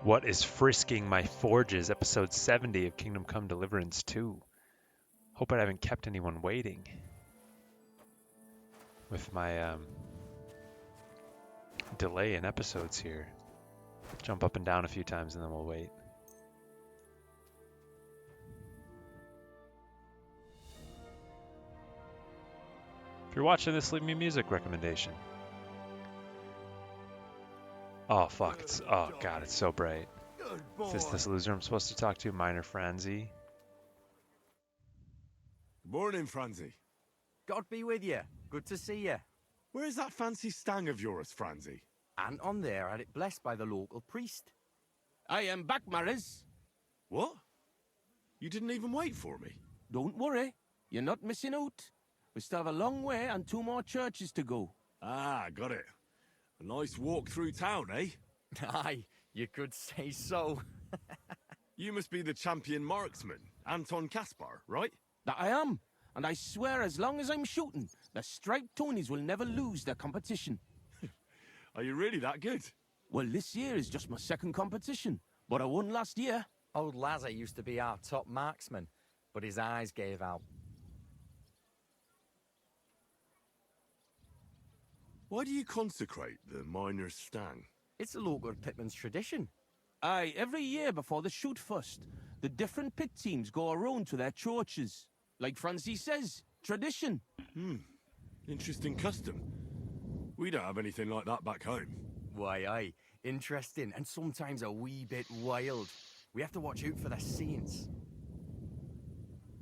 What is frisking my forges? Episode 70 of Kingdom Come Deliverance 2. Hope I haven't kept anyone waiting with my delay in episodes here. Jump up and down a few times and then we'll wait. If you're watching this, leave me a music recommendation. Oh fuck, oh god, it's so bright. Is this loser I'm supposed to talk to? Minor Franzi? Morning, Franzi. God be with you. Good to see you. Where's that fancy stang of yours, Franzi? Anton there had it blessed by the local priest. I am back, Maris. What? You didn't even wait for me? Don't worry. You're not missing out. We still have a long way and 2 more churches to go. Ah, got it. A nice walk through town, eh? Aye, you could say so. You must be the champion marksman, Anton Kaspar, right? That I am. And I swear as long as I'm shooting, the striped Tonys will never lose their competition. Are you really that good? Well, this year is just my 2nd competition, but I won last year. Old Lazar used to be our top marksman, but his eyes gave out. Why do you consecrate the miner's stang? It's a local pitman's tradition. Aye, every year before the shoot first, the different pit teams go around to their churches. Like Francis says, tradition. Interesting custom. We don't have anything like that back home. Why, aye. Interesting, and sometimes a wee bit wild. We have to watch out for the saints.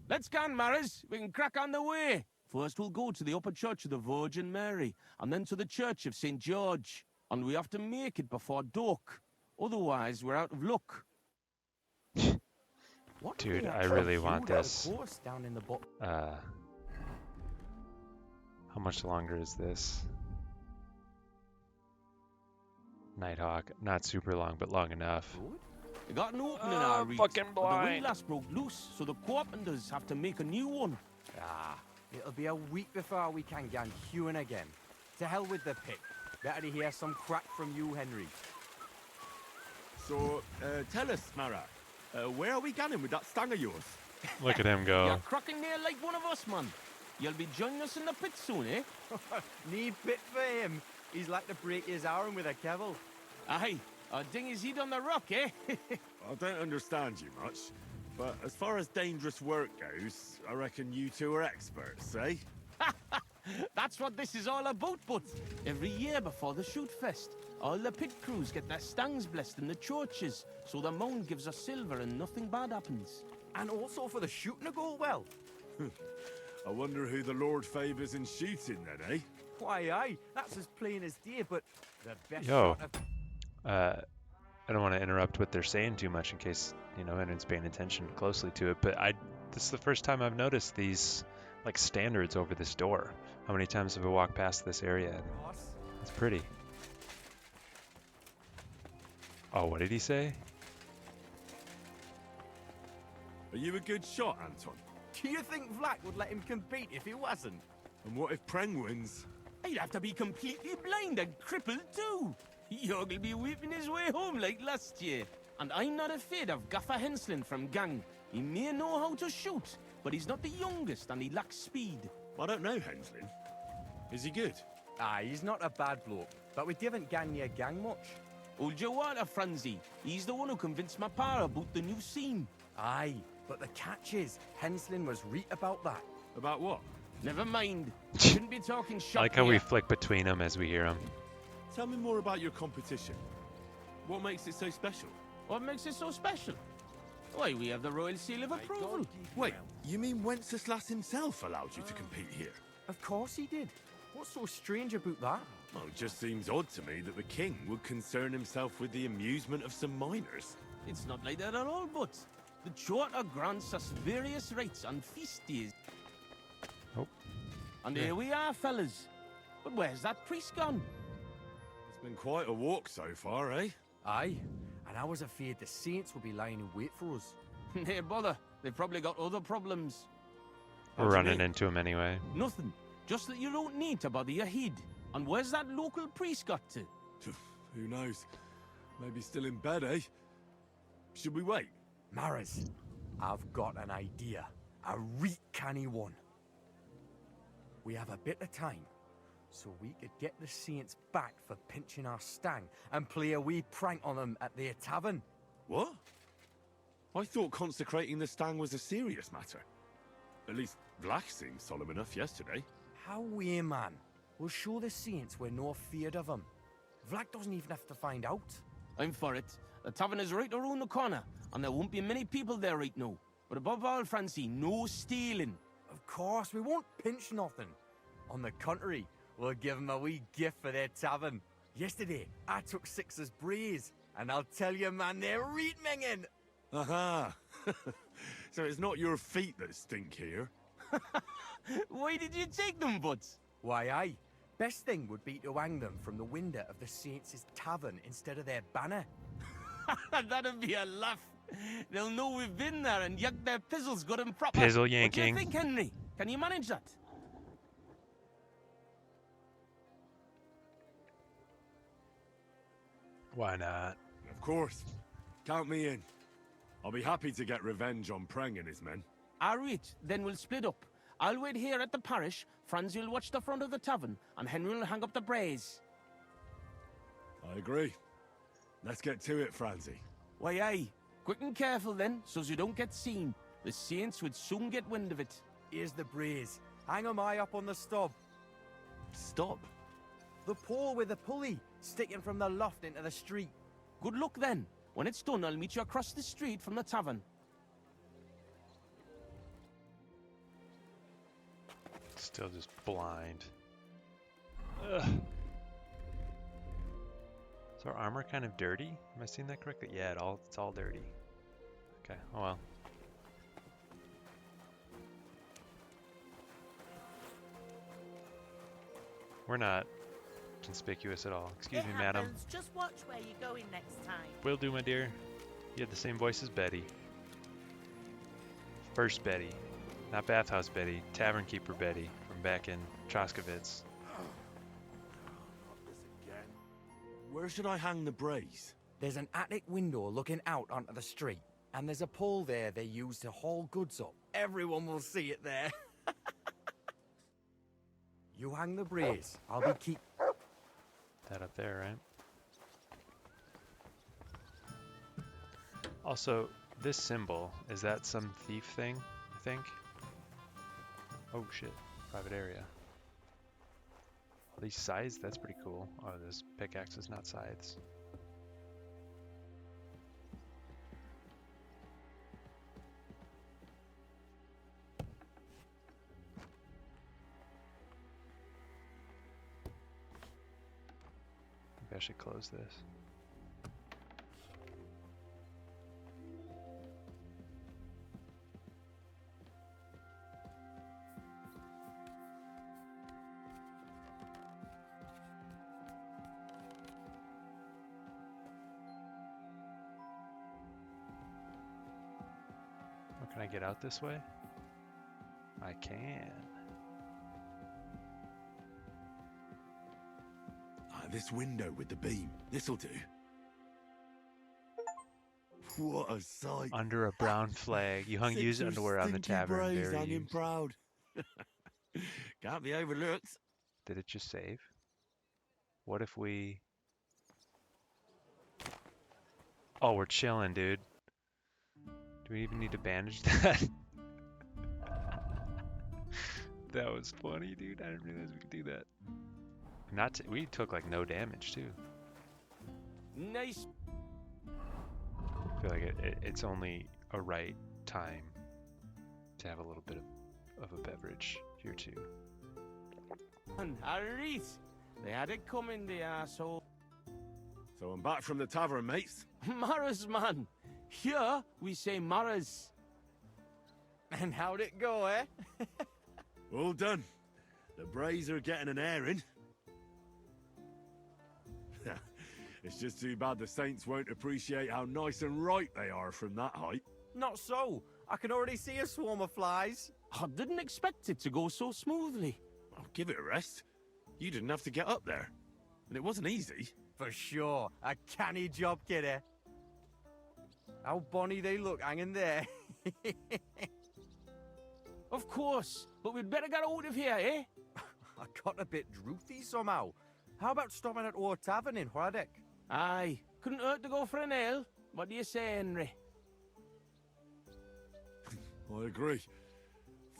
Let's go, Maris. We can crack on the way. First we'll go to the upper church of the Virgin Mary, and then to the church of St. George. And we have to make it before dark. Otherwise, we're out of luck. What Dude, I really want this. Down in the How much longer is this? Nighthawk, not super long, but long enough. We got an opening in our reeds, fucking but the blind. windlass broke loose, so the carpenters have to make a new one. It'll be a week before we can gang hewing again. To hell with the pit. Better to hear some crack from you, Henry. So, tell us, Mara, where are we going with that stang of yours? Look at him go. You're cracking there like one of us, man. You'll be joining us in the pit soon, eh? Need pit for him. He's like to break his arm with a kevil. Aye, our dinghy's heat on the rock, eh? I don't understand you much, but as far as dangerous work goes, I reckon you two are experts, eh? That's what this is all about, but every year before the shoot fest, all the pit crews get their stangs blessed in the churches, so the mound gives us silver and nothing bad happens. And also for the shooting to go well. I wonder who the Lord favours in shooting then, eh? Why, aye, that's as plain as day, but the best Yo. shot of... I don't want to interrupt what they're saying too much in case, you know, anyone's paying attention closely to it, but this is the first time I've noticed these, like, standards over this door. How many times have I walked past this area? It's pretty. Oh, what did he say? Are you a good shot, Anton? Do you think Vlak would let him compete if he wasn't? And what if Preng wins? He'd have to be completely blind and crippled too. Yorg'll be weeping his way home like last year. And I'm not afraid of Gaffer Henslin from Gang. He may know how to shoot, but he's not the youngest and he lacks speed. I don't know, Henslin. Is he good? Aye, he's not a bad bloke, but we didn't gang near gang much. Hold your water, Franzi. He's the one who convinced my pa about the new scene. Aye, but the catch is, Henslin was right about that. About what? Never mind. Shouldn't be talking shop I like how we here. flick between them as we hear them. Tell me more about your competition. What makes it so special? What makes it so special? Why, we have the royal seal of approval. Wait, you mean Wenceslas himself allowed you to compete here? Of course he did. What's so strange about that? Well, it just seems odd to me that the king would concern himself with the amusement of some miners. It's not like that at all, but the charter grants us various rights on feast days. Oh. And here we are, fellas. But where's that priest gone? It's been quite a walk so far, eh? Aye, and I was afraid the saints would be lying in wait for us. Nay, bother. They've probably got other problems. We're What do you running mean? into him anyway. Nothing. Just that you don't need to bother your head. And where's that local priest got to? Who knows? Maybe still in bed, eh? Should we wait? Maras, I've got an idea. A reet canny one. We have a bit of time, so we could get the Saints back for pinching our stang and play a wee prank on them at their tavern. What? I thought consecrating the stang was a serious matter. At least Vlach seemed solemn enough yesterday. How we, man? We'll show the Saints we're no feared of them. Vlach doesn't even have to find out. I'm for it. The tavern is right around the corner, and there won't be many people there right now. But above all, Francie, no stealing. Of course, we won't pinch nothing. On the contrary, we'll give them a wee gift for their tavern. Yesterday, I took 6's braes, and I'll tell you, man, they're reet minging. Aha! So it's not your feet that stink here. Why did you take them, Butts? Why, aye. Best thing would be to hang them from the window of the Saints' tavern instead of their banner. That'd be a laugh. They'll know we've been there and yanked their pizzles good and proper. Pizzle What do you yanking. think, Henry? Can you manage that? Why not? Of course. Count me in. I'll be happy to get revenge on Preng and his men. All right, then we'll split up. I'll wait here at the parish, Francie will watch the front of the tavern, and Henry will hang up the braes. I agree. Let's get to it, Francie. Why, aye. Quick and careful then, so's you don't get seen. The Saints would soon get wind of it. Here's the braes. Hang 'em high up on the stub. Stop. The pole with the pulley, sticking from the loft into the street. Good luck then. When it's done, I'll meet you across the street from the tavern. Still just blind. Ugh. Is our armor kind of dirty? Am I seeing that correctly? Yeah, it's all dirty. Okay, oh well. We're not conspicuous at all. Excuse me, madam. Happens. Just watch where you're going next time. Will do, my dear. You had the same voice as Betty. First Betty. Not Bathhouse Betty. Tavern Keeper Betty from back in Troskowitz. Where should I hang the brace? There's an attic window looking out onto the street, and there's a pole there they use to haul goods up. Everyone will see it there. You hang the brace. I'll be keep... That up there, right? Also, this symbol, is that some thief thing, I think? Oh shit, private area. Are these scythes? That's pretty cool. Oh, there's pickaxes, not scythes. Maybe I should close this. Can I get out this way? I can. This window with the beam. This'll do. What a sight. Under a brown flag. You hung used underwear on the tavern. Braves Very hanging used. proud. Can't be overlooked. Did it just save? What if we... Oh, we're chilling, dude. Do we even need to bandage that? That was funny, dude. I didn't realize we could do that. We took like no damage too. Nice. I feel like it's only a right time to have a little bit of a beverage here too. Alright. They had it coming, the asshole. So I'm back from the tavern, mates. Maras, man. Here, we say Maras. And how'd it go, eh? All done. The braes are getting an airing. It's just too bad the Saints won't appreciate how nice and right they are from that height. Not so. I can already see a swarm of flies. I didn't expect it to go so smoothly. I'll give it a rest. You didn't have to get up there. And it wasn't easy. For sure. A canny job, kidder. How bonny they look hanging there. Of course, but we'd better get out of here, eh? I got a bit droopy somehow. How about stopping at our tavern in Hradek? Aye, couldn't hurt to go for an ale. What do you say, Henry? I agree.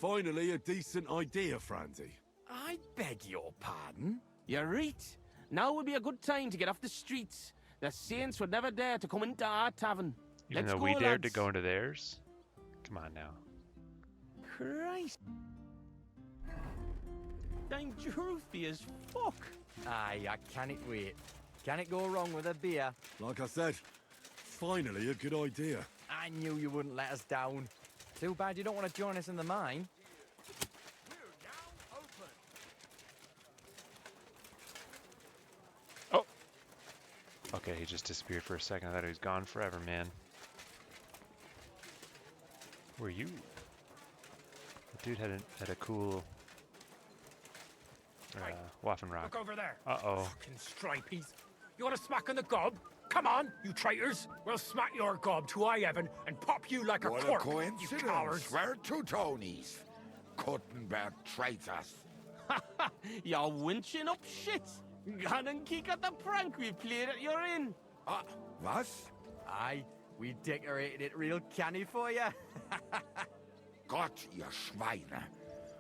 Finally, a decent idea, Franzi. I beg your pardon? You're right. Now would be a good time to get off the streets. The saints would never dare to come into our tavern. Even Let's though go, we dared to lads. go into theirs? Come on now. Christ. I'm droopy as fuck. Aye, I can't wait. Can it go wrong with a beer? Like I said, finally a good idea. I knew you wouldn't let us down. Too bad you don't want to join us in the mine. Oh! Okay, he just disappeared for a second. I thought he was gone forever, man. Who are you? The dude had a cool Waffenrock. Look over there. Uh-oh. Fucking stripies. You want a smack on the gob? Come on, you traitors. We'll smack your gob to I Evan and pop you like What a a cork, you coincidence. cowards. We're two Tonys. Kuttenberg traitors. You're winching up shit. Gone and kick at the prank we played at your inn. Was? Aye, we decorated it real canny for you. Gott, ihr Schweine.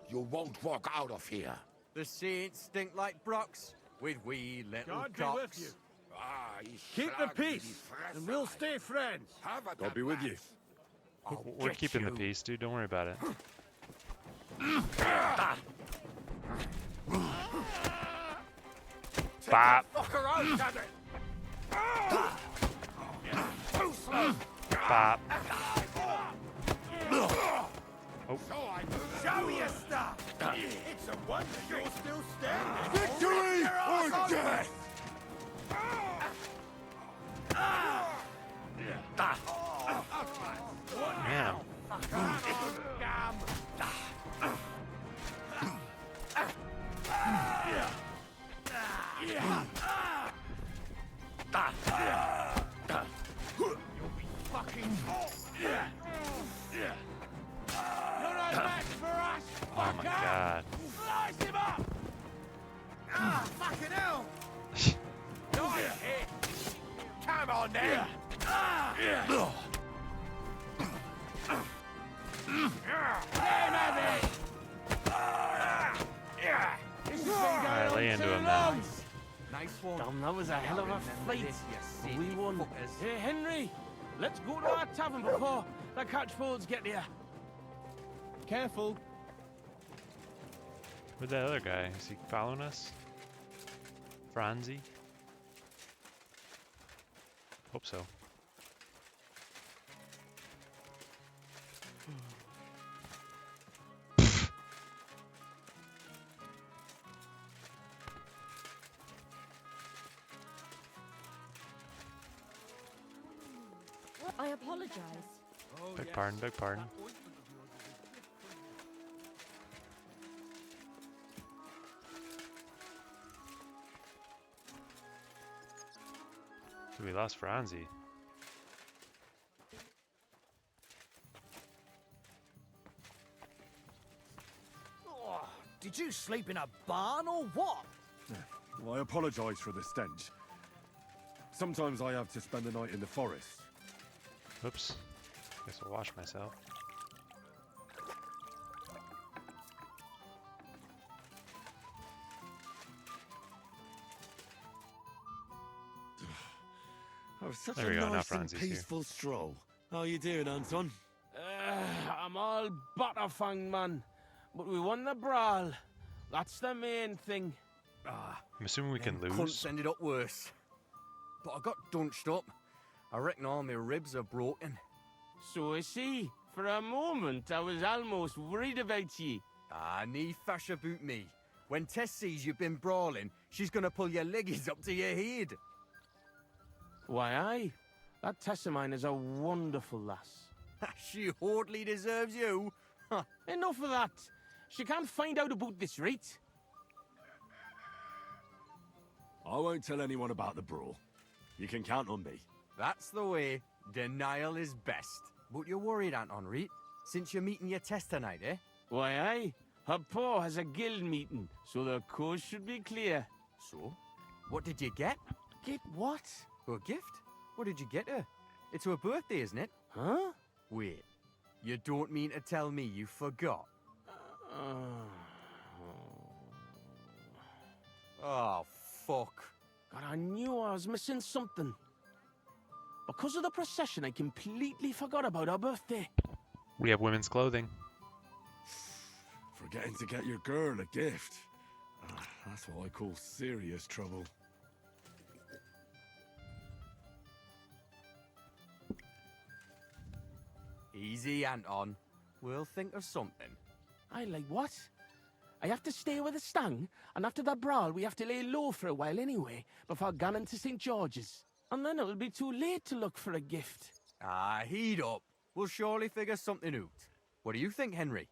You won't walk out of here. The saints stink like brocks with wee little God be cocks. with you. Ich Keep the schlag dir die peace, Fresse and we'll ein. stay friends. Have it God be with you. We're get keeping the you. peace, dude. Don't worry about it. Bop! Fucker out, damn it. Too slow. Bop! Show me your stuff. It's a wonder you're still standing. Victory or death! Man. You're not back for us. Oh my god. Slice him up. Fucking hell. Nice hit. Come on then. Alright, lay into him now. Nice one. Damn, that was a hell of a Remember fight. this, you But silly we won. fuckers. Hey, Henry, let's go to our tavern before the catchfolds get here. Careful. Where'd that other guy? Is he following us? Franzi? Hope so. I apologize. Beg pardon, beg pardon. So we lost Franzi. Did you sleep in a barn or what? Well, I apologise for the stench. Sometimes I have to spend the night in the forest. Oops. Guess I'll wash myself. Oh, such There a we go, now nice and Franzi's here. peaceful stroll. How you doing, Anton? I'm all butterfanged, man. But we won the brawl. That's the main thing. I'm assuming we can Cunts lose. ended up worse. But I got dunched up. I reckon all my ribs are broken. So I see. For a moment, I was almost worried about you. Ah, nee fash about me. When Tess sees you've been brawling, she's gonna pull your leggies up to your head. Why, aye. That Tess of mine is a wonderful lass. She hardly deserves you. Enough of that. She can't find out about this, right? I won't tell anyone about the brawl. You can count on me. That's the way. Denial is best. But you're worried, Aunt Henri, since you're meeting your test tonight, eh? Why, aye. Her pa has a guild meeting, so the coast should be clear. So? What did you get? Get what? A gift? What did you get her? It's her birthday, isn't it? Huh? Wait, you don't mean to tell me you forgot? Oh, fuck. God, I knew I was missing something. Because of the procession, I completely forgot about her birthday. We have women's clothing. Forgetting to get your girl a gift. That's what I call serious trouble. Easy, Anton. We'll think of something. I like what? I have to stay with the Stang, and after that brawl, we have to lay low for a while anyway, before going to St. George's. And then it'll be too late to look for a gift. Ah, heat up. We'll surely figure something out. What do you think, Henry?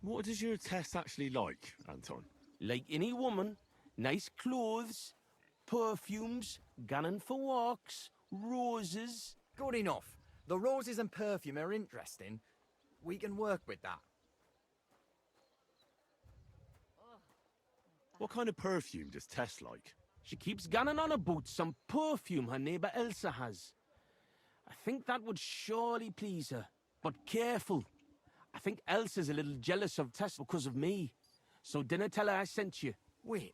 What does your test actually like, Anton? Like any woman, nice clothes, perfumes, going for walks, roses. Good enough. The roses and perfume are interesting. We can work with that. What kind of perfume does Tess like? She keeps gunning on about some perfume her neighbour Elsa has. I think that would surely please her. But careful. I think Elsa's a little jealous of Tess because of me. So dinna tell her I sent you. Wait,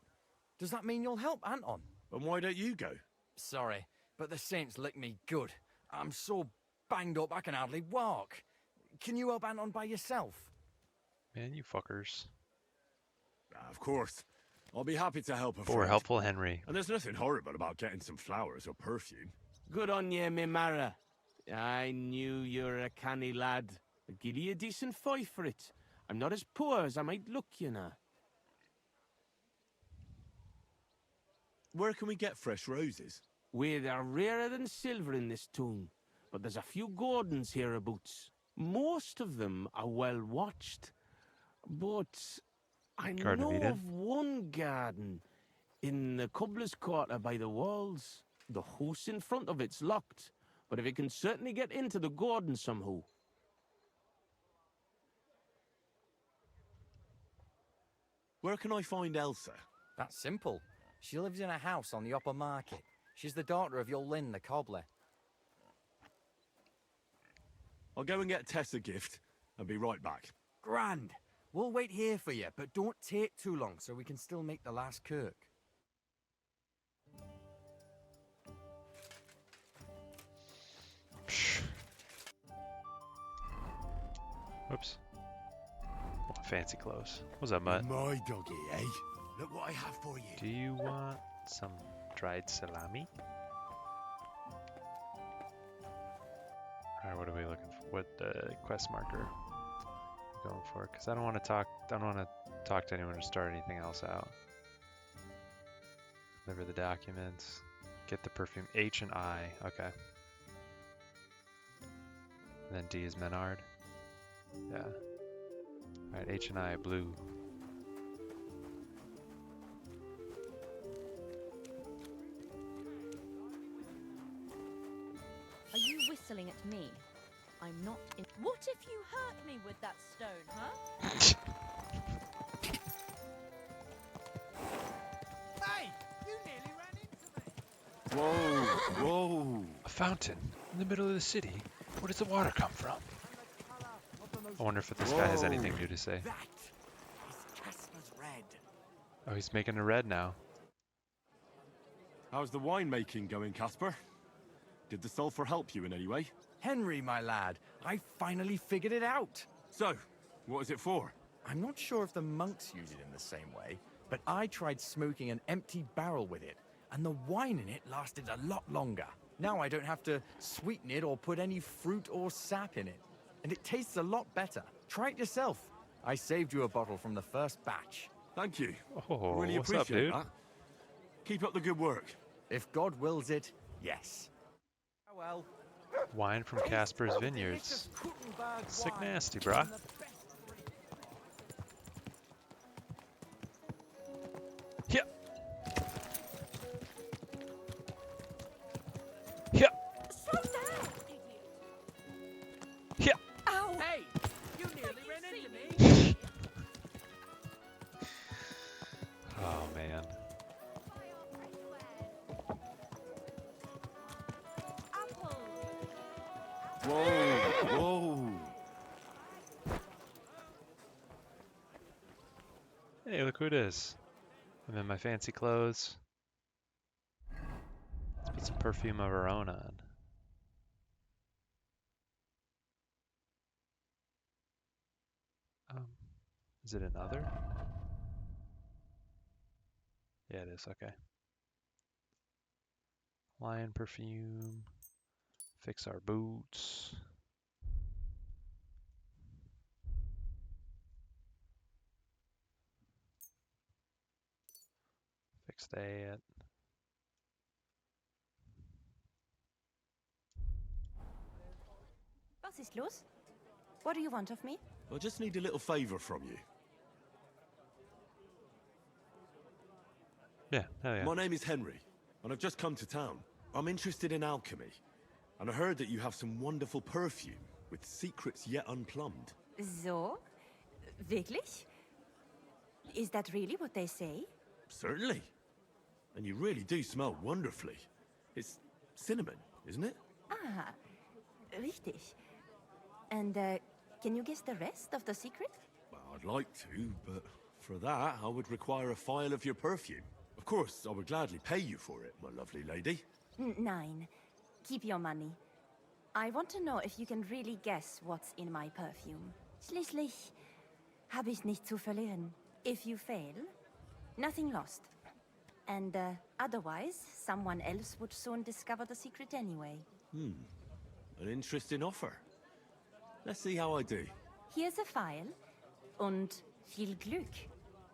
does that mean you'll help Anton? And why don't you go? Sorry, but the Saints licked me good. I'm so banged up I can hardly walk. Can you help Anton by yourself? Man, you fuckers. Of course. I'll be happy to help a Poor friend. helpful Henry. And there's nothing horrible about getting some flowers or perfume. Good on ye, me Mara. I knew you were a canny lad. I'll give you a decent fight for it. I'm not as poor as I might look, you know. Where can we get fresh roses? Well, they're rarer than silver in this town, but there's a few gardens hereabouts. Most of them are well watched, but I Garden of know Eden. of one garden in the cobbler's quarter by the walls. The house in front of it's locked, but if you can certainly get into the garden somehow. Where can I find Elsa? That's simple. She lives in a house on the upper market. She's the daughter of your Lynn, the cobbler. I'll go and get Tess a gift and be right back. Grand. We'll wait here for you, but don't take too long so we can still make the last kirk. Psh. Whoops. Oh, fancy clothes. What's up, Mutt? My doggy, eh? Look what I have for you. Do you want some dried salami? Alright, what are we looking for? What quest marker going for? Because I don't want to talk to anyone or start anything else out. Deliver the documents. Get the perfume. H and I. Okay. And then D is Menard. Yeah. Alright, H and I blue. Are you whistling at me? I'm not in. What if you hurt me with that stone, huh? Hey! You nearly ran into me! Whoa, whoa. A fountain in the middle of the city. Where does the water come from? I wonder if this guy has anything new to say. That is Casper's red. Oh, he's making a red now. How's the winemaking going, Casper? Did the sulfur help you in any way? Henry, my lad, I finally figured it out. So, what is it for? I'm not sure if the monks use it in the same way, but I tried smoking an empty barrel with it, and the wine in it lasted a lot longer. Now I don't have to sweeten it or put any fruit or sap in it, and it tastes a lot better. Try it yourself. I saved you a bottle from the first batch. Thank you. Oh, Really what's up, appreciate dude? that. Keep up the good work. If God wills it, yes. Oh well. Wine from Casper's Vineyards. Sick nasty, brah. Yeah. Whoa, whoa. Hey, look who it is. I'm in my fancy clothes. Let's put some perfume of our own on. Um, is it another? Yeah, it is. Okay. Lion perfume. Fix our boots. Fix that. Was ist los? What do you want of me? I just need a little favor from you. Yeah, hell yeah. My name is Henry, and I've just come to town. I'm interested in alchemy, and I heard that you have some wonderful perfume with secrets yet unplumbed. So? Wirklich? Is that really what they say? Certainly. And you really do smell wonderfully. It's cinnamon, isn't it? Ah, richtig. And, can you guess the rest of the secret? Well, I'd like to, but for that, I would require a phial of your perfume. Of course, I would gladly pay you for it, my lovely lady. Nein. Keep your money. I want to know if you can really guess what's in my perfume. Schließlich habe ich nichts zu verlieren. If you fail, nothing lost. And otherwise, someone else would soon discover the secret anyway. An interesting offer. Let's see how I do. Here's a file. Und viel Glück,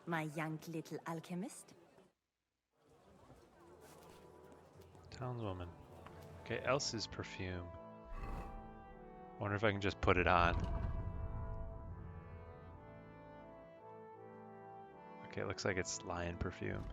my young little alchemist. Townswoman. Okay, Elsa's perfume. Wonder if I can just put it on. Okay, it looks like it's lion perfume.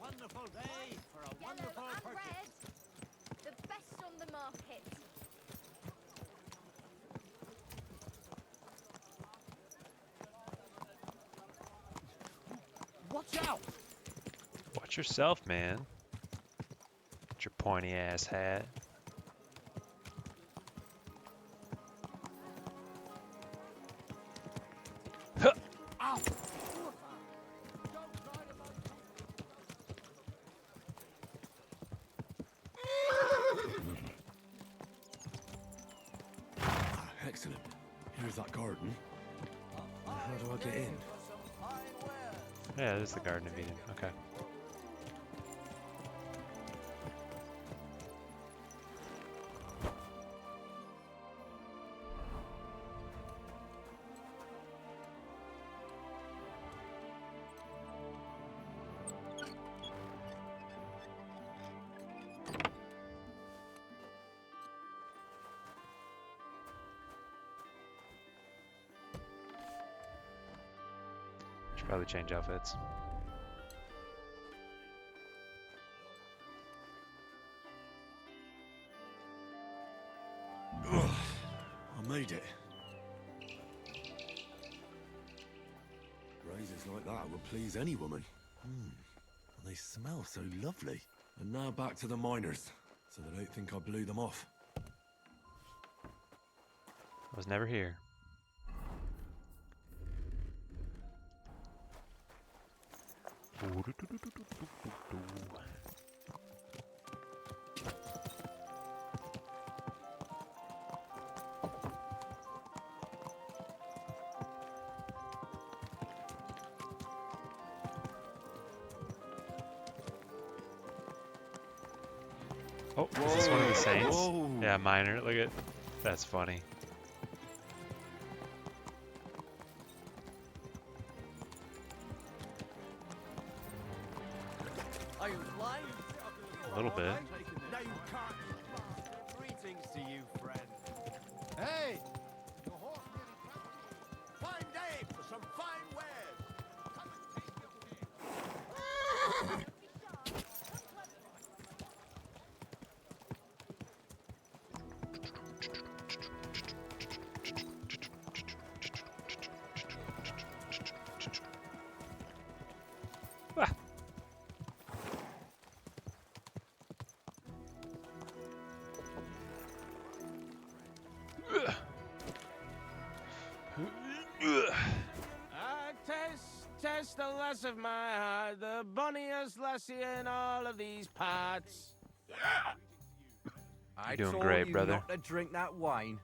Wonderful day for a wonderful and purchase. red. The best on the market. Watch out! Watch yourself, man. With your pointy ass hat. Huh. Ow! Excellent. Here's that garden. How do I get in? Yeah, this is the Garden of Eden. Okay. Should probably change outfits. Ugh, I made it. Razors like that would please any woman. And they smell so lovely. And now back to the miners, so they don't think I blew them off. I was never here. Oh, is this one of the saints? Whoa. Yeah, minor. Look at that's funny. Are you flying? A little bit. No, you can't. Greetings to you, friend. Hey! Your horse nearly trampled. Fine day for some fine wares. Come and take your pick. little lass of my heart, the bonniest lassie in all of these parts. I doing told great, you brother. not to drink that wine.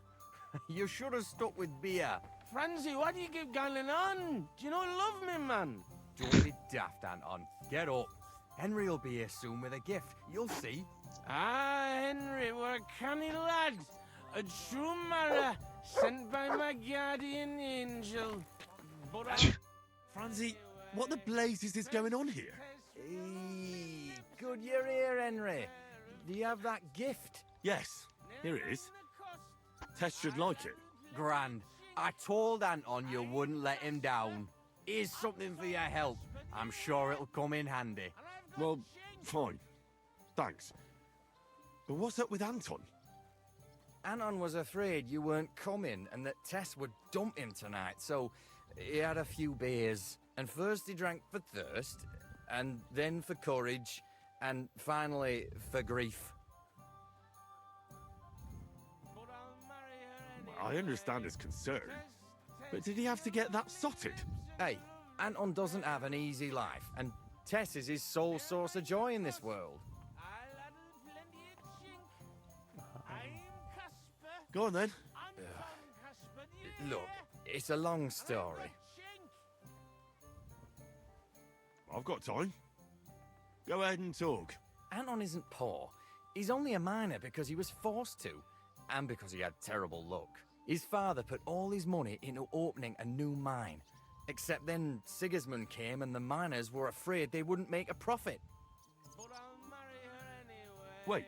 You should have stuck with beer. Francie, what do you keep going on? Do you not love me, man? Don't be daft, Anton. Get up. Henry will be here soon with a gift. You'll see. Ah, Henry, what a canny lad. A true marrow, sent by my guardian angel. But I... Francie, what the blazes is going on here? Hey, good you're here, Henry. Do you have that gift? Yes, here it is. Tess should like it. Grand. I told Anton you wouldn't let him down. Here's something for your help. I'm sure it'll come in handy. Well, fine. Thanks. But what's up with Anton? Anton was afraid you weren't coming and that Tess would dump him tonight, so he had a few beers. And first he drank for thirst, and then for courage, and finally for grief. I understand his concern, but did he have to get that sotted? Hey, Anton doesn't have an easy life, and Tess is his sole source of joy in this world. Go on then. Look, it's a long story. I've got time. Go ahead and talk. Anton isn't poor. He's only a miner because he was forced to, and because he had terrible luck. His father put all his money into opening a new mine. Except then Sigismund came and the miners were afraid they wouldn't make a profit. Wait,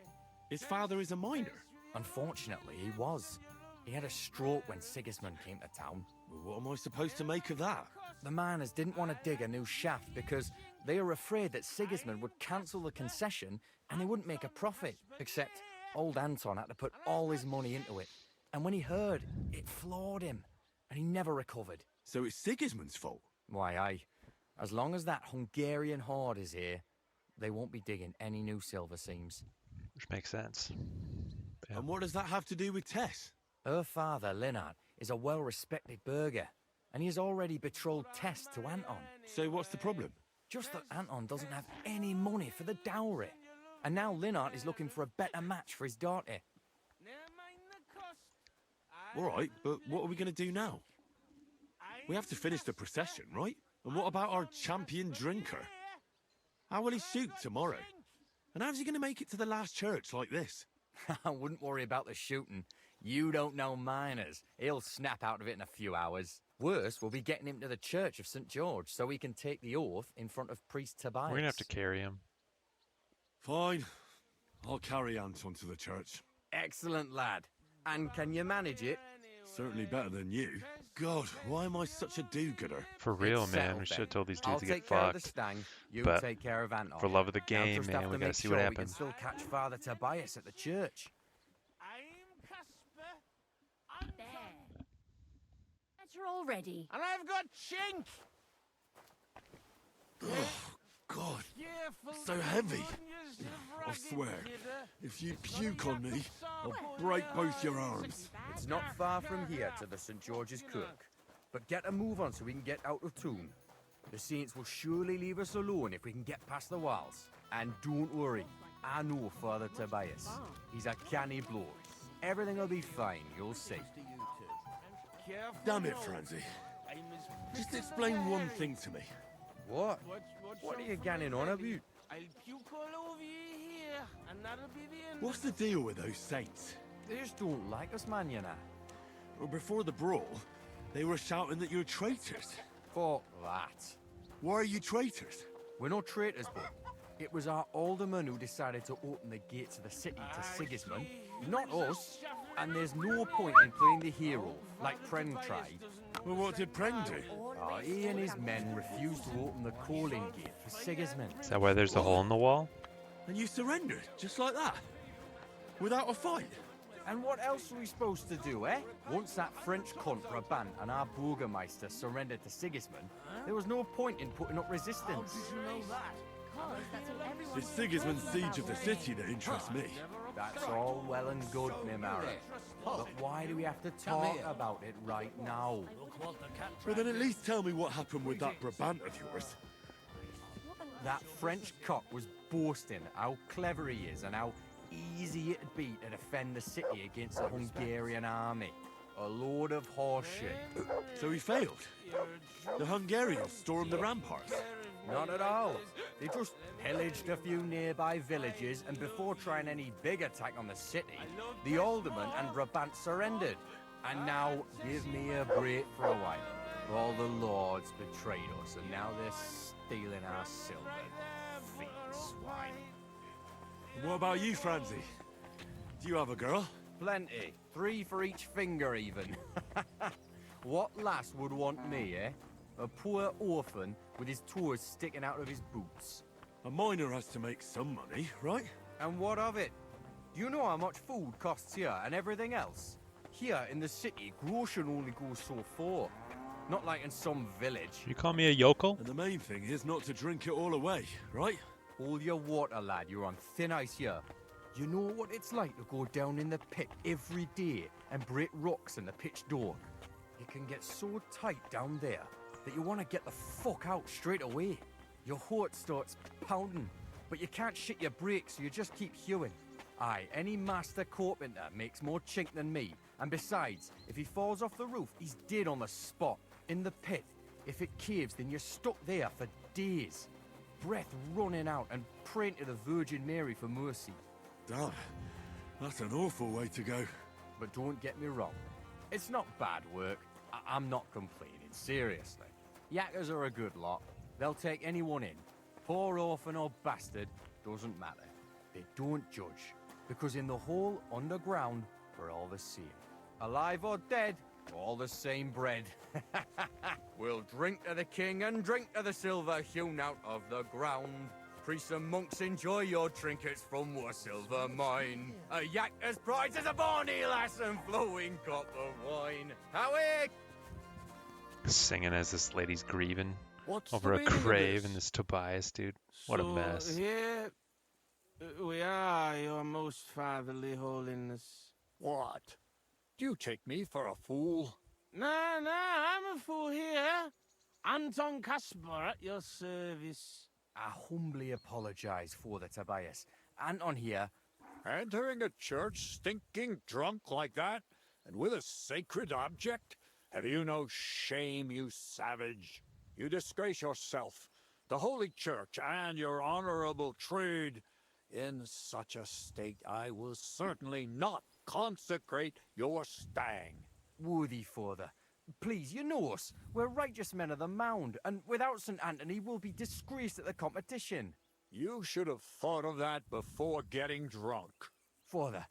his father is a miner? Unfortunately, he was. He had a stroke when Sigismund came to town. Well, what am I supposed to make of that? The miners didn't want to dig a new shaft because they were afraid that Sigismund would cancel the concession and they wouldn't make a profit. Except old Anton had to put all his money into it. And when he heard, it floored him, and he never recovered. So it's Sigismund's fault? Why, aye. As long as that Hungarian horde is here, they won't be digging any new silver seams. Which makes sense. Yeah. And what does that have to do with Tess? Her father, Linnart, is a well-respected burgher, and he has already betrothed Tess to Anton. So what's the problem? Just that Anton doesn't have any money for the dowry. And now Linnart is looking for a better match for his daughter. All right, but what are we going to do now? We have to finish the procession, right? And what about our champion drinker? How will he shoot tomorrow? And how's he going to make it to the last church like this? I wouldn't worry about the shooting. You don't know miners. He'll snap out of it in a few hours. Worse, we'll be getting him to the Church of St. George so he can take the oath in front of Priest Tobias. We're going to have to carry him. Fine. I'll carry Anton to the church. Excellent, lad. And can you manage it? Certainly better than you. God, why am I such a do-gooder? For real, It's man. settled We should then. have told these dudes I'll to get take care of the fucked. stang. You but take care of Anton. For love of the Now game, just man, have to we got to make see sure what we can happens. still catch Father Tobias at the church. I'm Casper. There. Better already. And I've got Chink. God, Careful, so heavy. you I ragged swear, kidder. if you puke on me, I'll break both your arms. It's not far from here to the St. George's Kirk. But get a move on so we can get out of tune. The saints will surely leave us alone if we can get past the walls. And don't worry, I know Father Tobias. He's a canny bloke. Everything will be fine, you'll see. Careful Damn it, now. Francie. I'm as Just quick as explain my one eye. thing to me. What? What Are you ganning on about? I'll puke all over you here, and that'll be the end. What's the deal with those saints? They just don't like us, man, you know. Well, before the brawl, they were shouting that you're traitors. Fuck that. Why are you traitors? We're not traitors, but it was our alderman who decided to open the gates of the city to Sigismund, not us. And there's no point in playing the hero, like Pren tried. Well, what did Pren do? He and his men refused to open the calling gate for Sigismund. Is that why there's the hole in the wall? And you surrendered, just like that? Without a fight? And what else were we supposed to do, eh? Once that French cunt Brabant and our Burgermeister surrendered to Sigismund, there was no point in putting up resistance. It's Sigismund's siege of the city that interests me. That's all well and good, Mimara. But why do we have to talk about it right now? But then at least tell me what happened with that Brabant of yours. That French cock was boasting how clever he is and how easy it'd be to defend the city against a Hungarian army. A load of horseshit. So he failed. The Hungarians stormed the ramparts. Not at all. They just pillaged a few nearby villages, and before trying any big attack on the city, the alderman and Brabant surrendered. And now, give me a break for a while. All the lords betrayed us, and now they're stealing our silver. Fiend swine. What about you, Franzi? Do you have a girl? Plenty. 3 for each finger, even. What lass would want me, eh? A poor orphan with his toes sticking out of his boots. A miner has to make some money, right? And what of it? Do you know how much food costs here and everything else? Here in the city, grocery only goes so far. Not like in some village. You call me a yokel? And the main thing is not to drink it all away, right? Hold your water, lad. You're on thin ice here. You know what it's like to go down in the pit every day and break rocks in the pitch dark? It can get so tight down there that you want to get the fuck out straight away. Your heart starts pounding, but you can't shit your brakes, so you just keep hewing. Aye, any master carpenter makes more chink than me. And besides, if he falls off the roof, he's dead on the spot. In the pit. If it caves, then you're stuck there for days. Breath running out and praying to the Virgin Mary for mercy. Damn, that's an awful way to go. But don't get me wrong. It's not bad work. I'm not complaining, seriously. Yakkers are a good lot. They'll take anyone in. Poor orphan or bastard, doesn't matter. They don't judge. Because in the whole underground, we're all the same. Alive or dead, all the same bread. We'll drink to the king and drink to the silver hewn out of the ground. Priests and monks, enjoy your trinkets from our silver mine. A yakker's prize is a bonny lass and flowing cup of wine. Howie! Singing as this lady's grieving What's over the a meaning of crave this? and this Tobias dude. What a So, mess. Here we are, your most fatherly holiness. What? Do you take me for a fool? Nah, I'm a fool here. Anton Kasper at your service. I humbly apologize for the Tobias. Anton here. Entering a church stinking drunk like that? And with a sacred object? Have you no shame, you savage? You disgrace yourself, the Holy Church, and your honorable trade. In such a state, I will certainly not consecrate your stang. Worthy father. Please, you know us. We're righteous men of the mound, and without St. Anthony, we'll be disgraced at the competition. You should have thought of that before getting drunk. Father,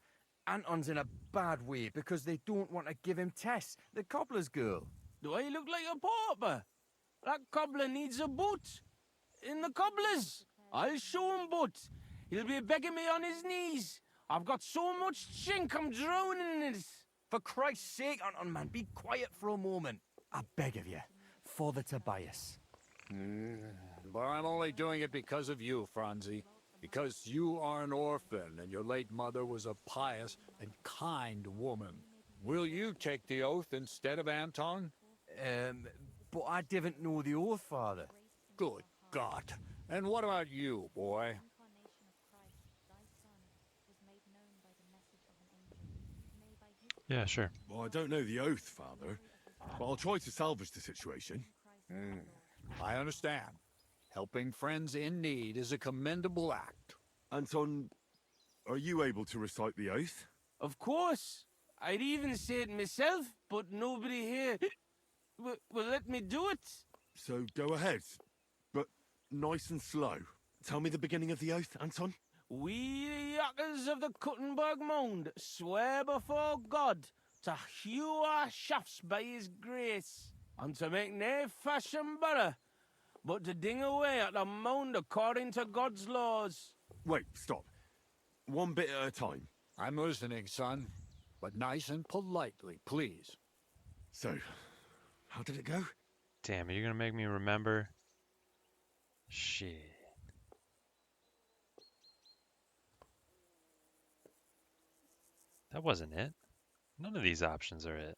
Anton's in a bad way because they don't want to give him Tess, the cobbler's girl. Do I look like a pauper? That cobbler needs a boot. In the cobbler's. I'll show him boot. He'll be begging me on his knees. I've got so much chink, I'm drowning in it. For Christ's sake, Anton, man, be quiet for a moment. I beg of you. Father Tobias. But I'm only doing it because of you, Franzi. Because you are an orphan, and your late mother was a pious and kind woman. Will you take the oath instead of Anton? But I didn't know the oath, Father. Good God. And what about you, boy? Yeah, sure. Well, I don't know the oath, Father, but I'll try to salvage the situation. I understand. Helping friends in need is a commendable act. Anton, are you able to recite the oath? Of course. I'd even say it myself, but nobody here will let me do it. So go ahead, but nice and slow. Tell me the beginning of the oath, Anton. We, the yakkers of the Kuttenberg Mound, swear before God to hew our shafts by his grace, and to make nae fashion better, but to ding away at the mound according to God's laws. Wait, stop. One bit at a time. I'm listening, son. But nice and politely, please. So, how did it go? Damn, are you gonna make me remember? Shit. That wasn't it. None of these options are it.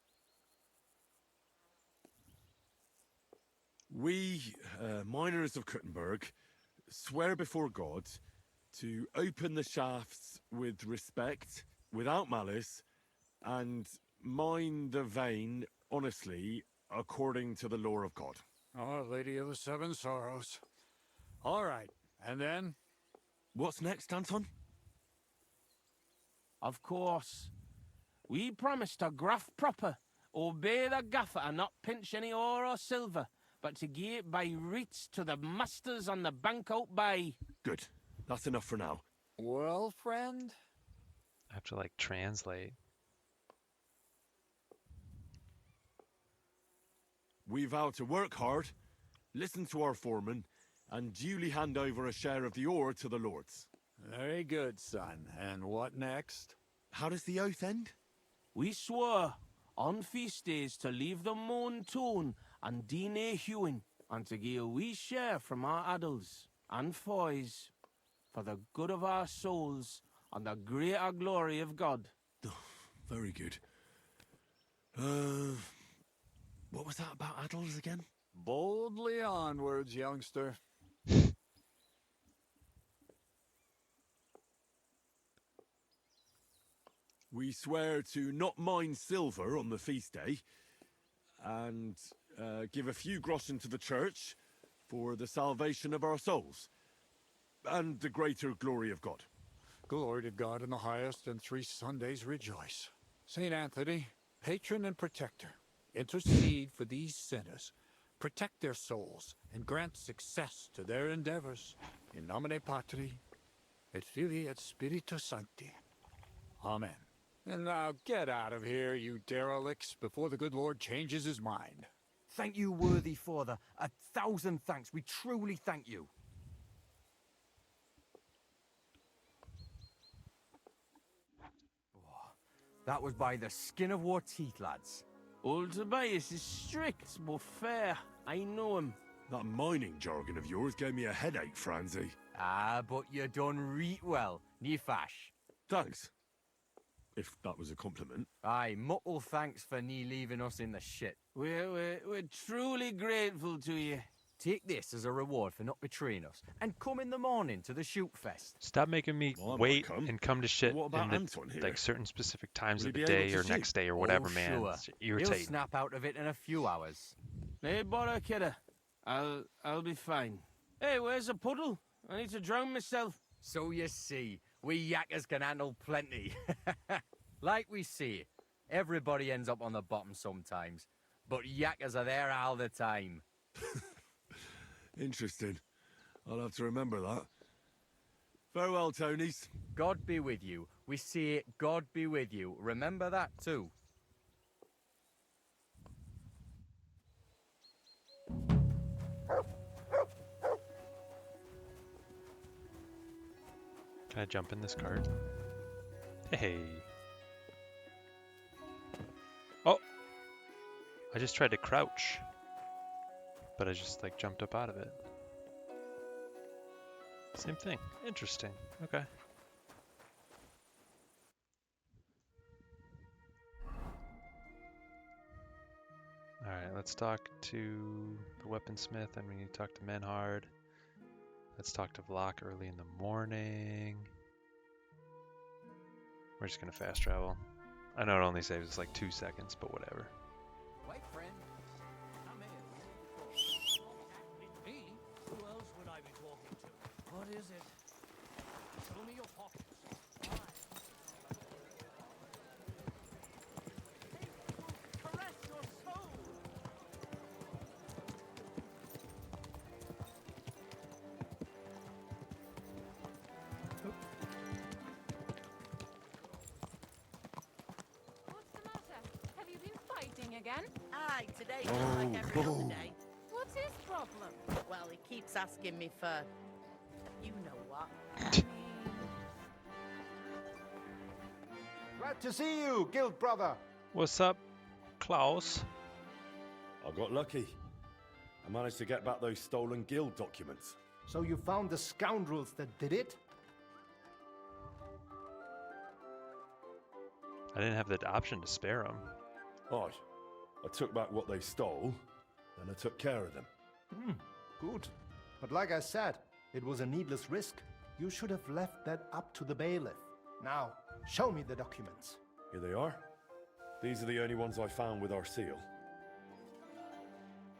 We, miners of Kuttenberg, swear before God to open the shafts with respect, without malice, and mind the vein honestly, according to the law of God. Our Lady of the Seven Sorrows. All right, and then? What's next, Anton? Of course. We promise to graft proper, obey the gaffer and not pinch any ore or silver, but to gie it by reets to the masters on the bank out by. Good. That's enough for now. Well, friend? I have to like translate. We vow to work hard, listen to our foreman, and duly hand over a share of the ore to the lords. Very good, son. And what next? How does the oath end? We swore on feast days to leave the moan tone and do nae hewing, and to gie a wee share from our addles and foys for the good of our souls and the greater glory of God. Very good. What was that about addles again? Boldly onwards, youngster. We swear to not mine silver on the feast day, and give a few groschen to the church for the salvation of our souls, and the greater glory of God. Glory to God in the highest, and 3 Sundays rejoice. Saint Anthony, patron and protector, intercede for these sinners, protect their souls, and grant success to their endeavors. In nomine Patri, et Filii, et Spiritus Sancti. Amen. And now get out of here, you derelicts, before the good Lord changes his mind. Thank you, worthy father. 1,000 thanks. We truly thank you. Oh, that was by the skin of our teeth, lads. Old Tobias is strict but fair. I know him. That mining jargon of yours gave me a headache, Franzi. Ah, but you done reet well, nie fash. Thanks. If that was a compliment. Aye, muckle thanks for nie leaving us in the shit. We're truly grateful to you. Take this as a reward for not betraying us, and come in the morning to the shoot fest. Stop making me Well, I might wait come. and come to shit What about in the, Anton here? like certain specific times Will of he the be able day to or shoot? next day or whatever, Oh, man. sure. It's He'll irritating. snap out of it in a few hours. Hey, bother, kidder. I'll be fine. Hey, where's the puddle? I need to drown myself. So you see, we yakkers can handle plenty. Like we see, everybody ends up on the bottom sometimes, but yakkers are there all the time. Interesting. I'll have to remember that. Farewell, Tonys. God be with you. We say, God be with you. Remember that too. Can I jump in this cart? Hey. Oh! I just tried to crouch. But I just like jumped up out of it. Same thing. Interesting. Okay. Alright, let's talk to the weaponsmith, and we need to talk to Menhard. Let's talk to Vlok early in the morning. We're just gonna fast travel. I know it only saves us like 2 seconds, but whatever. Wait, friend. Come in. Me? Who else would I be talking to? What is it? Show me your pockets. Caress your soul. What's the matter? Have you been fighting again? Aye, today's not like every other day. What's his problem? Well, he keeps asking me for... You know what? Glad to see you, guild brother. What's up, Klaus? I got lucky. I managed to get back those stolen guild documents. So you found the scoundrels that did it? I didn't have the option to spare him. Aye. I took back what they stole, and I took care of them. Good. But like I said, It was a needless risk. You should have left that up to the bailiff. Now, show me the documents. Here they are. These are the only ones I found with our seal.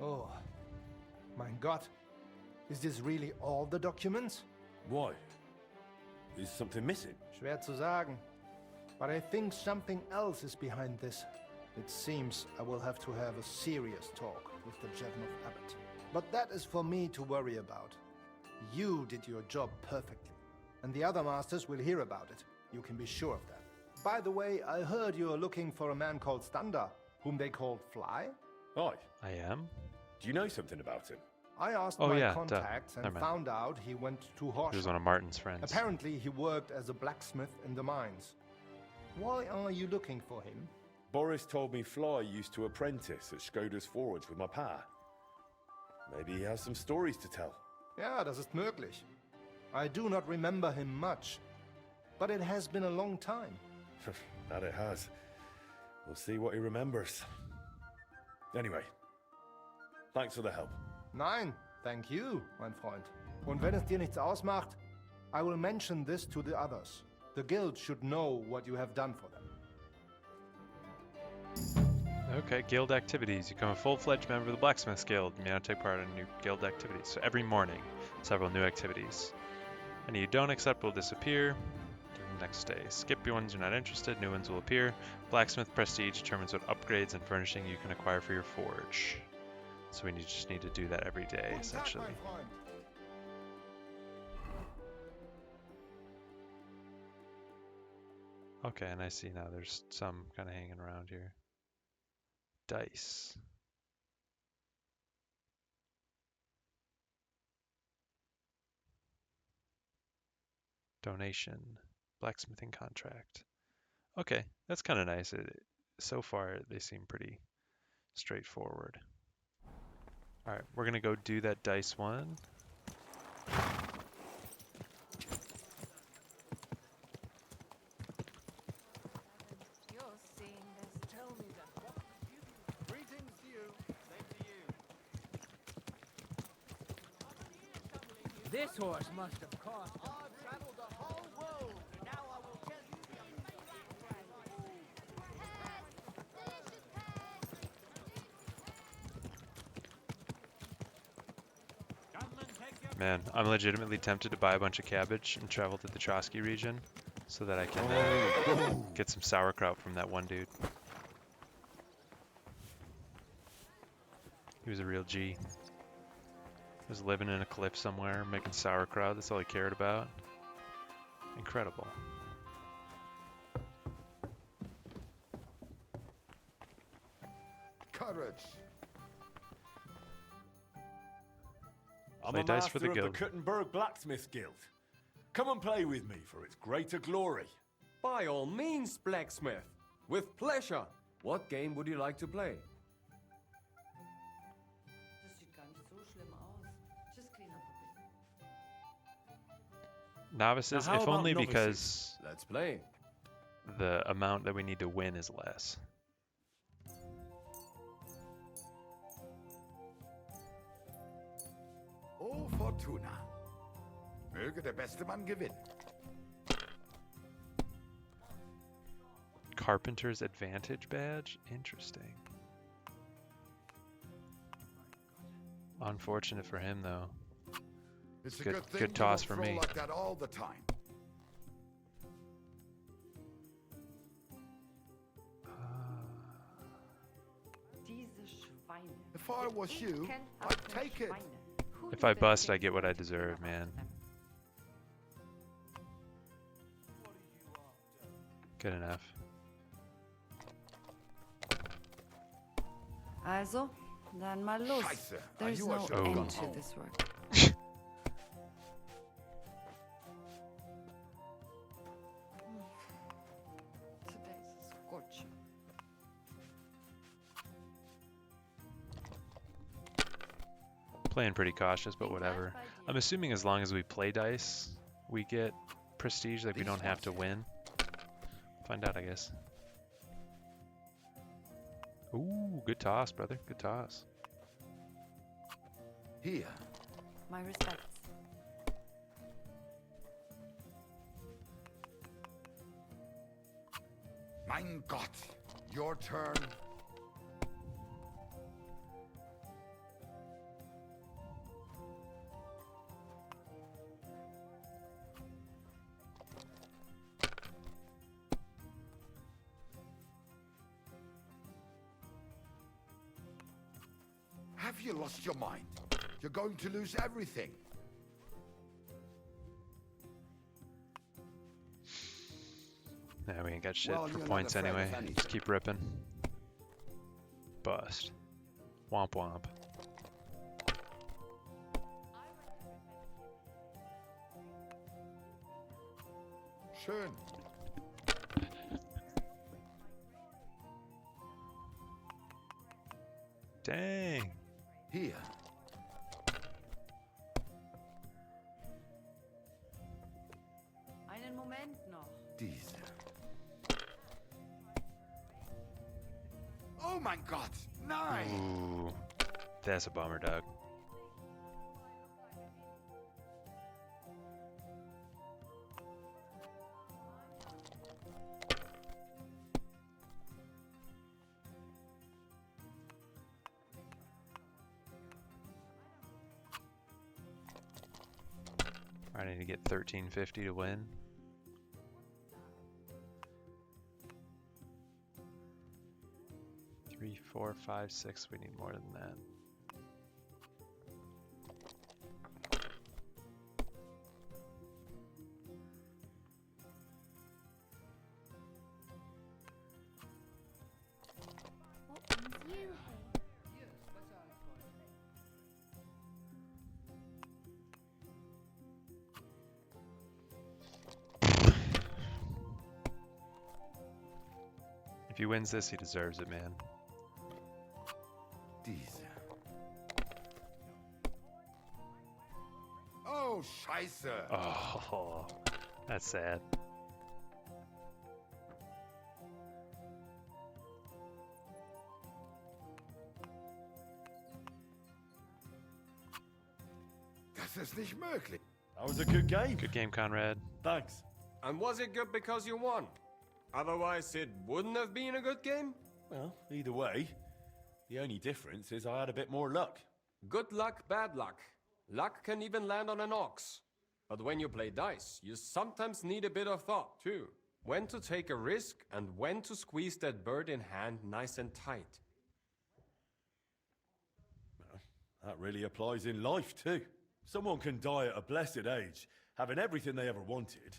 Oh, mein Gott. Is this really all the documents? Why? Is something missing? Schwer zu sagen. But I think something else is behind this. It seems I will have to have a serious talk with the Jevnov Abbot. But that is for me to worry about. You did your job perfectly, and the other masters will hear about it. You can be sure of that. By the way, I heard you are looking for a man called Stander, whom they called Fly? Aye. I am? Do you know something about him? I asked Oh, my yeah, contacts and Never mind. found out he went to He Horsham. was one of Martin's friends. Apparently, he worked as a blacksmith in the mines. Why are you looking for him? Boris told me Fly used to apprentice at Skoda's Forge with my pa. Maybe he has some stories to tell. Ja, das ist möglich. I do not remember him much, but it has been a long time. That it has. We'll see what he remembers. Anyway, thanks for the help. Nein, thank you, mein Freund. Und wenn es dir nichts ausmacht, I will mention this to the others. The guild should know what you have done for them. Okay, guild activities. You become a full-fledged member of the Blacksmiths Guild. You may now take part in new guild activities. So every morning, several new activities. Any you don't accept will disappear. Do the next day. Skip your ones you're not interested. New ones will appear. Blacksmith prestige determines what upgrades and furnishing you can acquire for your forge. So we just need to do that every day, essentially. Okay, and I see now there's some kind of hanging around here. Dice. Donation. Blacksmithing contract. Okay, that's kind of nice. So far, they seem pretty straightforward. Alright, we're going to go do that dice one. This horse must have cost. I've traveled the whole world. Now I will tell you Man, I'm legitimately tempted to buy a bunch of cabbage and travel to the Trotsky region so that I can get some sauerkraut from that one dude. He was a real G. He was living in a cliff somewhere, making sauerkraut. That's all he cared about. Incredible. Courage. I'm Play a dice master for the of guild. the Kuttenberg Blacksmith Guild. Come and play with me for its greater glory. By all means, blacksmith. With pleasure. What game would you like to play? Novices, Now, how if about only novices? because Let's play. the amount that we need to win is less. Oh, Fortuna. Möge der beste Mann gewinnen. Carpenter's Advantage badge? Interesting. Unfortunate for him, though. It's a Good- good thing good you toss don't for throw me. like that all the time. If I was you, I'd take it. If I bust, I get what I deserve, man. Good enough. Also, dann mal los. Scheiße, There's I knew I no should have end gone to home. this work. Today's scorch. Playing pretty cautious, but whatever. I'm assuming as long as we play dice, we get prestige, like we don't have to win. Find out, I guess. Ooh, good toss, brother. Good toss. Here. My respects. Mein Gott. Your turn. Have you lost your mind? You're going to lose everything. Nah, we ain't got shit Well, for you're not points afraid of anyway. anything. Just keep ripping. Bust. Womp womp. Schön. Dang. Hier. Einen Moment noch. Diese. Oh mein Gott. Nein. Ooh. That's a bummer, Doug. I need to get 1350 to win. Three, four, five, six. We need more than that. What brings you here? If he wins this, he deserves it, man. Diese. Oh, Scheiße. Oh, that's sad. Das ist nicht möglich. That was a good game. Good game, Conrad. Thanks. And was it good because you won? Otherwise, it wouldn't have been a good game? Well, either way, the only difference is I had a bit more luck. Good luck, bad luck. Luck can even land on an ox. But when you play dice, you sometimes need a bit of thought, too. When to take a risk and when to squeeze that bird in hand nice and tight. Well, that really applies in life, too. Someone can die at a blessed age, having everything they ever wanted,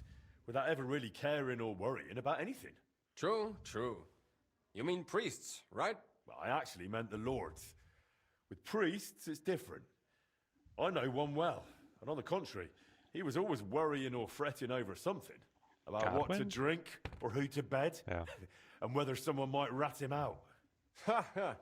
without ever really caring or worrying about anything. True, true. You mean priests, right? Well, I actually meant the lords. With priests, it's different. I know one well, and on the contrary, he was always worrying or fretting over something. About what to Godwin? drink, or who to bed, Yeah. and whether someone might rat him out. Ha ha.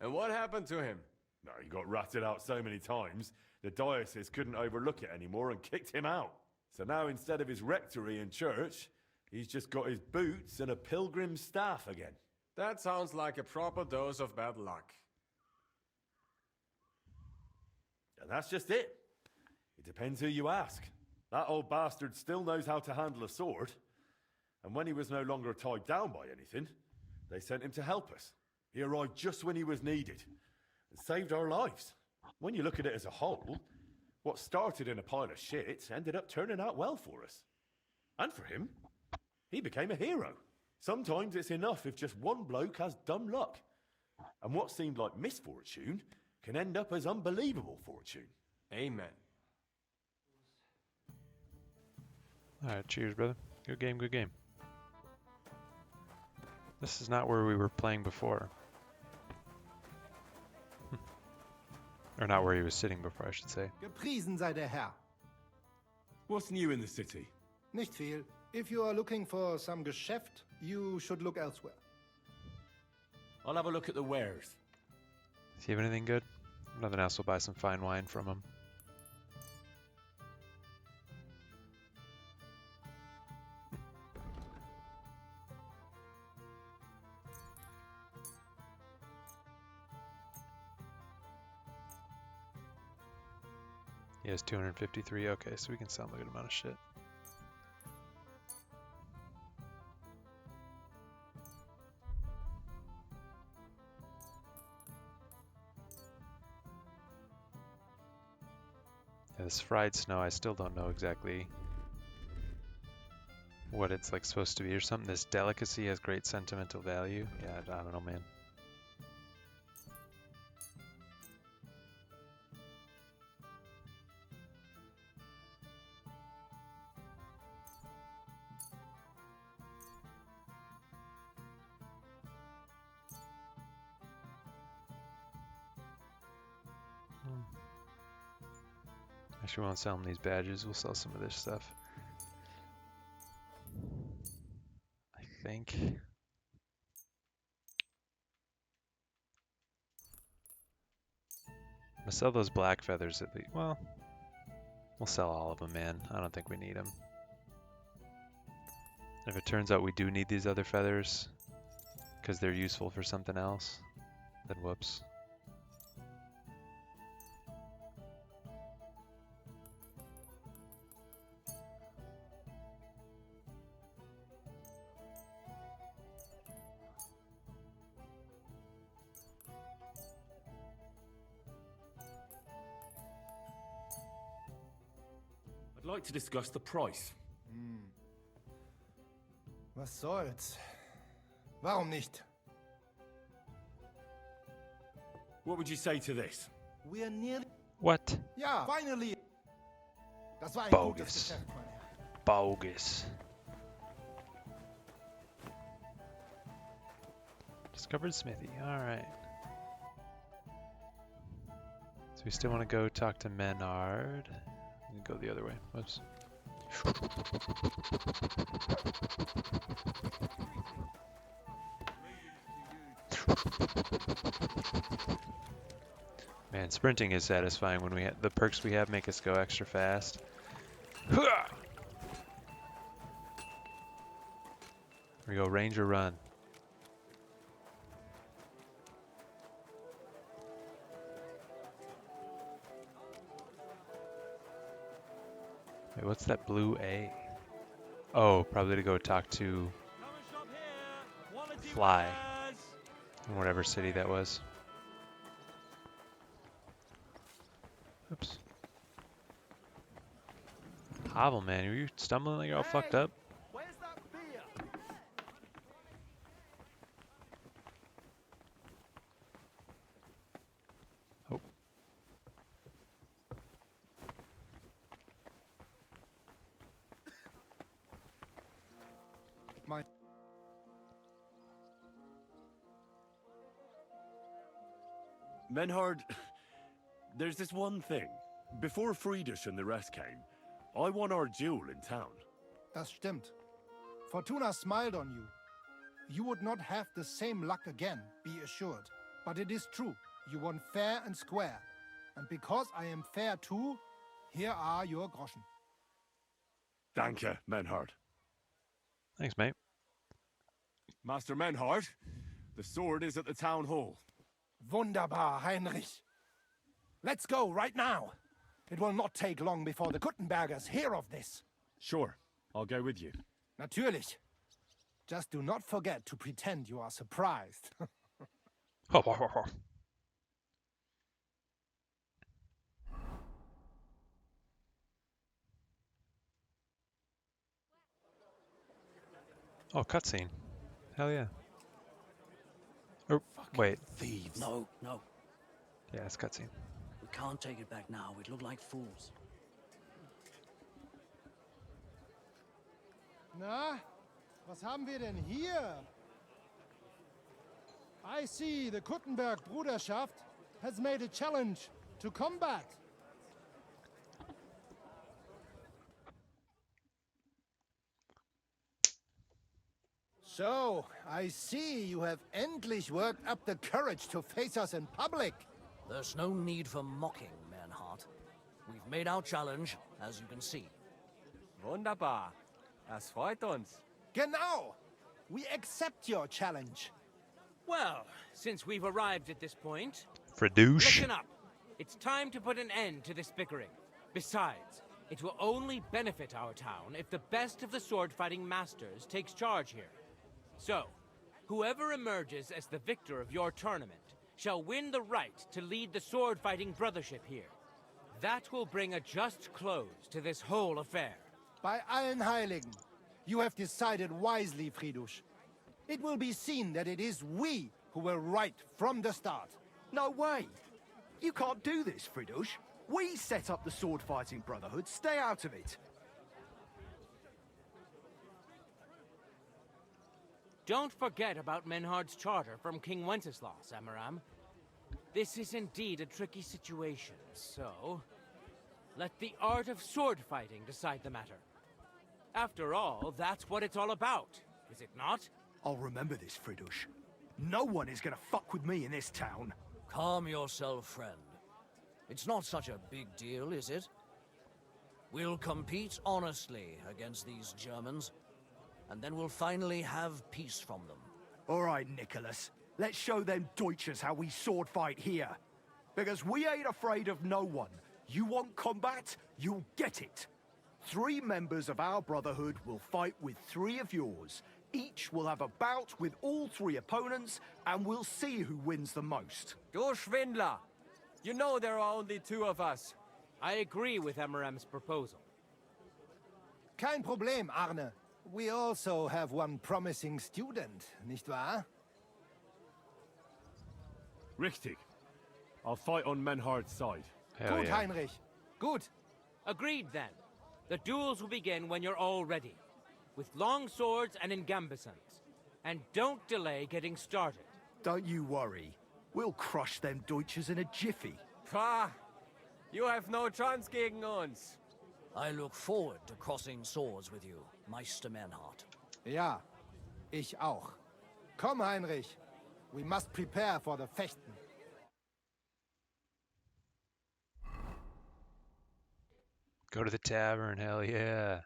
And what happened to him? No, he got ratted out so many times, the diocese couldn't overlook it anymore and kicked him out. So now instead of his rectory and church, he's just got his boots and a pilgrim's staff again. That sounds like a proper dose of bad luck. And that's just it. It depends who you ask. That old bastard still knows how to handle a sword. And when he was no longer tied down by anything, they sent him to help us. He arrived just when he was needed and saved our lives. When you look at it as a whole, what started in a pile of shit ended up turning out well for us. And for him, he became a hero. Sometimes it's enough if just one bloke has dumb luck. And what seemed like misfortune can end up as unbelievable fortune. Amen. Alright, cheers, brother. Good game, good game. This is not where we were playing before. Or not where he was sitting before, I should say. Gepriesen sei der Herr. What's new in the city? Nicht viel. If you are looking for some Geschäft, you should look elsewhere. I'll have a look at the wares. Does he have anything good? If nothing else, we'll buy some fine wine from him. He has 253. Okay, so we can sell him a good amount of shit. this fried snow, I still don't know exactly what it's like supposed to be or something. This delicacy has great sentimental value. Yeah, I don't know, man. Actually, we won't sell them these badges. We'll sell some of this stuff. I think. I'm gonna sell those black feathers at least. Well, we'll sell all of them, man. I don't think we need them. If it turns out we do need these other feathers because they're useful for something else, then whoops. I'd like to discuss the price. Was soll's? Warum nicht? What would you say to this? We're near. What? Ja, finally. Das war ein Bogus. gutes Geschäft, mein Herr. Bogus. Discovered Smithy. Alright. So we still want to go talk to Menard. And go the other way. Whoops. Man, sprinting is satisfying when the perks we have make us go extra fast. Here we go, Ranger Run. Wait, what's that blue A? Oh, probably to go talk to Fly in whatever city that was. Oops. Hobble, man, are you stumbling like you're all fucked up? Where's that beer? Oh. My Menhard, there's this one thing. Before Friedrich and the rest came, I won our duel in town. Das stimmt. Fortuna smiled on you. You would not have the same luck again, be assured. But it is true. You won fair and square. And because I am fair too, here are your Groschen. Danke, Menhard. Thanks, mate. Master Menhard, the sword is at the town hall. Wunderbar, Heinrich. Let's go right now. It will not take long before the Kuttenbergers hear of this. Sure, I'll go with you. Natürlich. Just do not forget to pretend you are surprised. Oh, cutscene. Hell yeah. Oh, wait. Thieves. No, no. Yeah, it's cutscene. We can't take it back now. We'd look like fools. Na, was haben wir denn hier? I see the Kuttenberg Bruderschaft has made a challenge to combat. So, I see you have endlich worked up the courage to face us in public. There's no need for mocking, Manhart. We've made our challenge, as you can see. Wunderbar. Das freut uns. Genau. We accept your challenge. Well, since we've arrived at this point, Fradouche. listen up. It's time to put an end to this bickering. Besides, it will only benefit our town if the best of the sword-fighting masters takes charge here. So, whoever emerges as the victor of your tournament shall win the right to lead the sword-fighting brothership here. That will bring a just close to this whole affair. Bei allen Heiligen, you have decided wisely, Fridush. It will be seen that it is we who were right from the start. No way! You can't do this, Fridush. We set up the sword-fighting brotherhood. Stay out of it. Don't forget about Menhard's charter from King Wenceslas, Amaram. This is indeed a tricky situation, so let the art of sword fighting decide the matter. After all, that's what it's all about, is it not? I'll remember this, Fridush. No one is gonna fuck with me in this town. Calm yourself, friend. It's not such a big deal, is it? We'll compete honestly against these Germans, and then we'll finally have peace from them. All right, Nicholas. Let's show them Deutschers how we sword fight here. Because we ain't afraid of no one. You want combat? You'll get it. 3 members of our brotherhood will fight with 3 of yours. Each will have a bout with all 3 opponents, and we'll see who wins the most. Du Schwindler! You know there are only 2 of us. I agree with Amaram's proposal. Kein Problem, Arne. We also have one promising student, nicht wahr? Richtig. I'll fight on Menhard's side. Gut, yeah. Heinrich. Gut. Agreed, then. The duels will begin when you're all ready, with long swords and in gambesons. And don't delay getting started. Don't you worry. We'll crush them Deutschers in a jiffy. Pah! You have no chance gegen uns. I look forward to crossing swords with you, Meister Menhard. Ja, ich auch. Komm, Heinrich. We must prepare for the Fechten. Go to the tavern, hell yeah.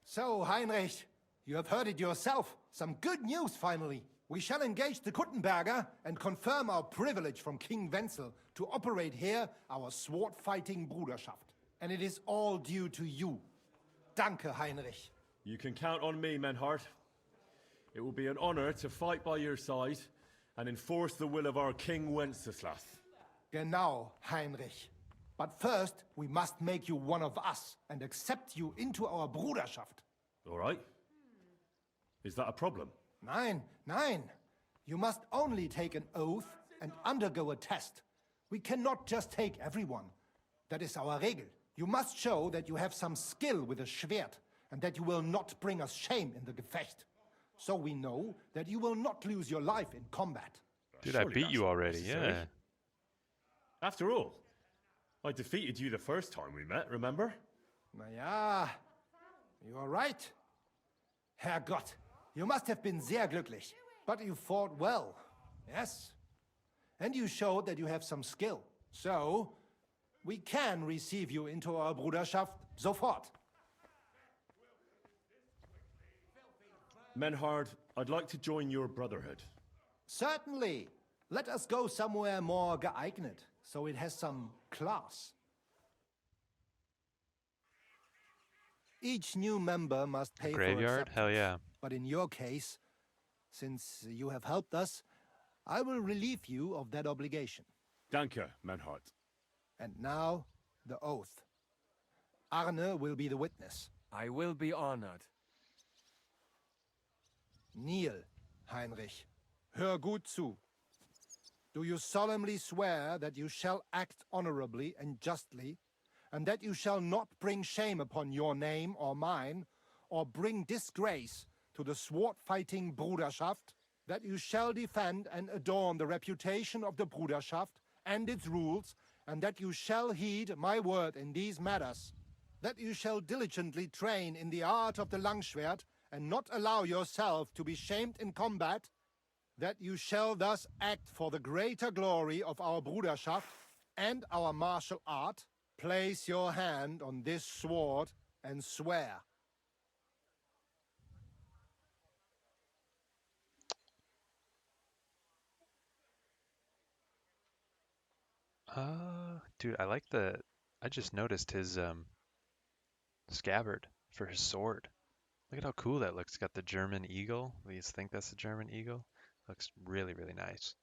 So, Heinrich, you have heard it yourself. Some good news, finally. We shall engage the Kuttenberger and confirm our privilege from King Wenzel to operate here our sword-fighting Bruderschaft. And it is all due to you. Danke, Heinrich. You can count on me, Menhard. It will be an honor to fight by your side and enforce the will of our King Wenceslas. Genau, Heinrich. But first, we must make you one of us and accept you into our Bruderschaft. All right. Is that a problem? Nein, nein. You must only take an oath and undergo a test. We cannot just take everyone. That is our Regel. You must show that you have some skill with a Schwert and that you will not bring us shame in the Gefecht. So we know that you will not lose your life in combat. Dude, I beat you already, yeah. After all, I defeated you the first time we met, remember? Na ja, you are right. Herrgott, you must have been sehr glücklich. But you fought well, yes. And you showed that you have some skill. So, we can receive you into our Bruderschaft sofort. Menhard, I'd like to join your brotherhood. Certainly. Let us go somewhere more geeignet, so it has some class. Each new member must pay for Graveyard? acceptance. Hell yeah. But in your case, since you have helped us, I will relieve you of that obligation. Danke, Menhard. And now, the oath. Arne will be the witness. I will be honored. Kneel, Heinrich. Hör gut zu. Do you solemnly swear that you shall act honorably and justly, and that you shall not bring shame upon your name or mine, or bring disgrace to the sword-fighting Bruderschaft, that you shall defend and adorn the reputation of the Bruderschaft and its rules, and that you shall heed my word in these matters, that you shall diligently train in the art of the Langschwert, and not allow yourself to be shamed in combat, that you shall thus act for the greater glory of our Bruderschaft and our martial art. Place your hand on this sword and swear. Dude, I just noticed his scabbard for his sword. Look at how cool that looks. It's got the German eagle. Do you think that's the German eagle? Looks really, really nice.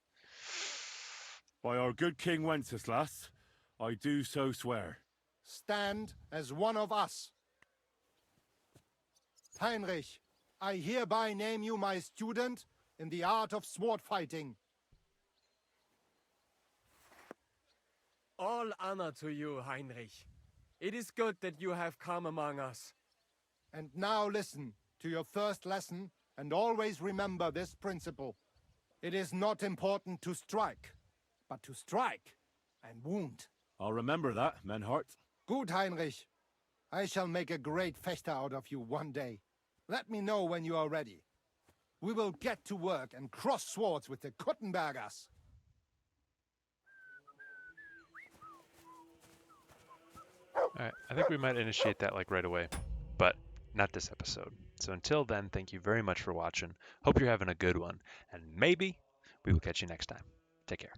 By our good King Wenceslas, I do so swear. Stand as one of us. Heinrich, I hereby name you my student in the art of sword fighting. All honor to you, Heinrich. It is good that you have come among us. And now listen to your first lesson and always remember this principle. It is not important to strike, but to strike and wound. I'll remember that, Menhart. Good, Heinrich. I shall make a great fechter out of you one day. Let me know when you are ready. We will get to work and cross swords with the Kuttenbergers. Alright, I think we might initiate that like right away, but not this episode. So until then, thank you very much for watching. Hope you're having a good one, and maybe we will catch you next time. Take care.